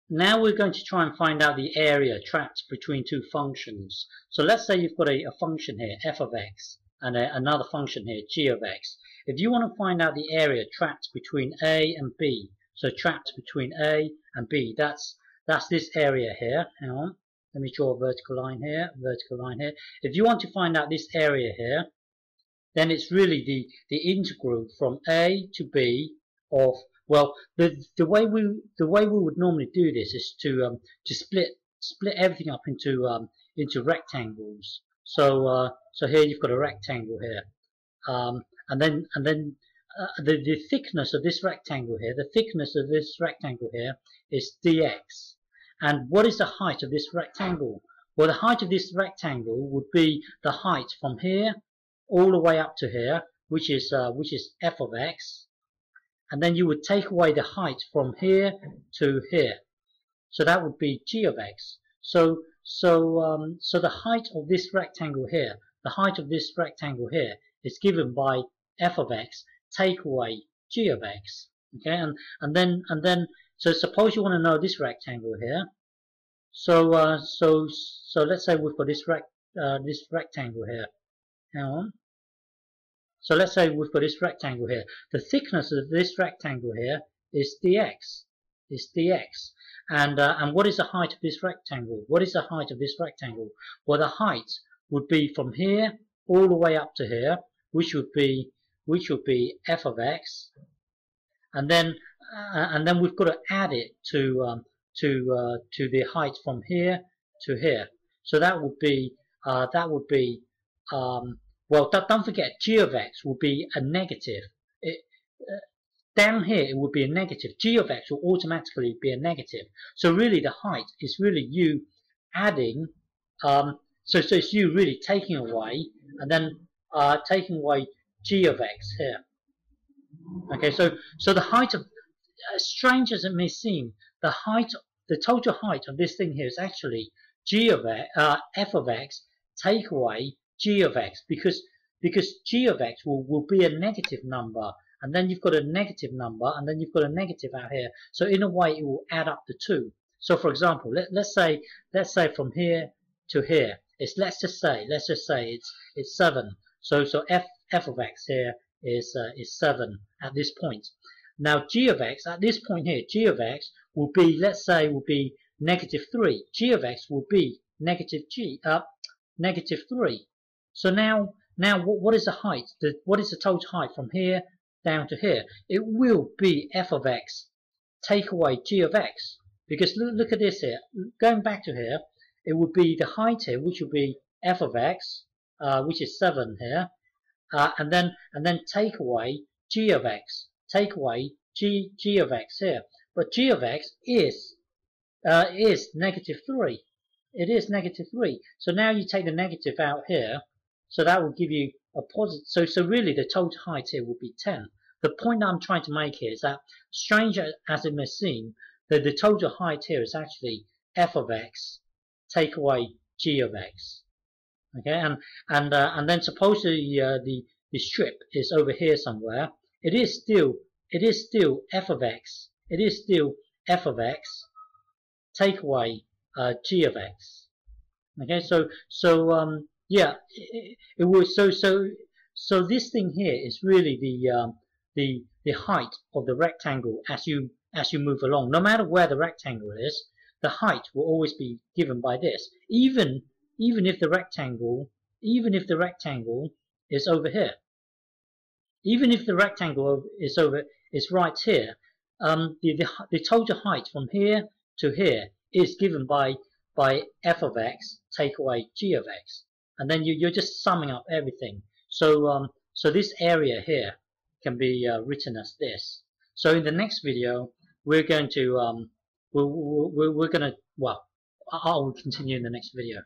Now we're going to try and find out the area trapped between two functions. So let's say you've got a function here, f of x, and another function here, g of x. If you want to find out the area trapped between a and b, so trapped between a and b, that's this area here. Hang on, let me draw a vertical line here, vertical line here. If you want to find out this area here, then it's really the integral from a to b of, well, the way we would normally do this is to split everything up into rectangles. So here you've got a rectangle here, and then the thickness of this rectangle here, is dx. And what is the height of this rectangle? Well, the height of this rectangle would be the height from here all the way up to here, which is f of x. And then you would take away the height from here to here, so that would be g of x. So the height of this rectangle here, is given by f of x take away g of x. Okay, and then so suppose you want to know this rectangle here. So let's say we've got this rectangle here. Hang on. So let's say we've got this rectangle here. The thickness of this rectangle here is dx. And what is the height of this rectangle? Well, the height would be from here all the way up to here, which would be f of x. And then we've got to add it to the height from here to here. So that would be well, don't forget, g of x will be a negative. Down here it would be a negative. G of x will automatically be a negative. So really the height is really you adding, so it's you really taking away, and then taking away g of x here. Okay, so the height of, as strange as it may seem, the total height of this thing here is actually g of x, f of x take away g of x, because g of x will be a negative number, and then you've got a negative number, and then you've got a negative out here. So in a way it will add up the two. So for example, let's say from here to here, let's just say it's 7. So f of x here is 7 at this point. Now g of x at this point here, g of x will be, let's say, will be negative 3. G of x will be negative 3. So now what is the height? What is the total height from here down to here? It will be f of x take away g of x, because look at this here. Going back to here, it would be the height here, which would be f of x, which is 7 here, and then take away g of x, take away g of x here. But g of x is negative 3. It is negative 3. So now you take the negative out here, so that will give you a positive. So really the total height here will be 10. The point I'm trying to make here is that, strange as it may seem, that the total height here is actually f of x take away g of x. Okay, and then suppose the strip is over here somewhere. It is still f of x. It is still f of x take away g of x. Okay, yeah, it was so this thing here is really the height of the rectangle as you move along. No matter where the rectangle is, the height will always be given by this. Even if the rectangle is over here. Even if the rectangle is right here, the total height from here to here is given by f of x take away g of x, and then you're just summing up everything. So this area here can be written as this. So in the next video we're going to well, I'll continue in the next video.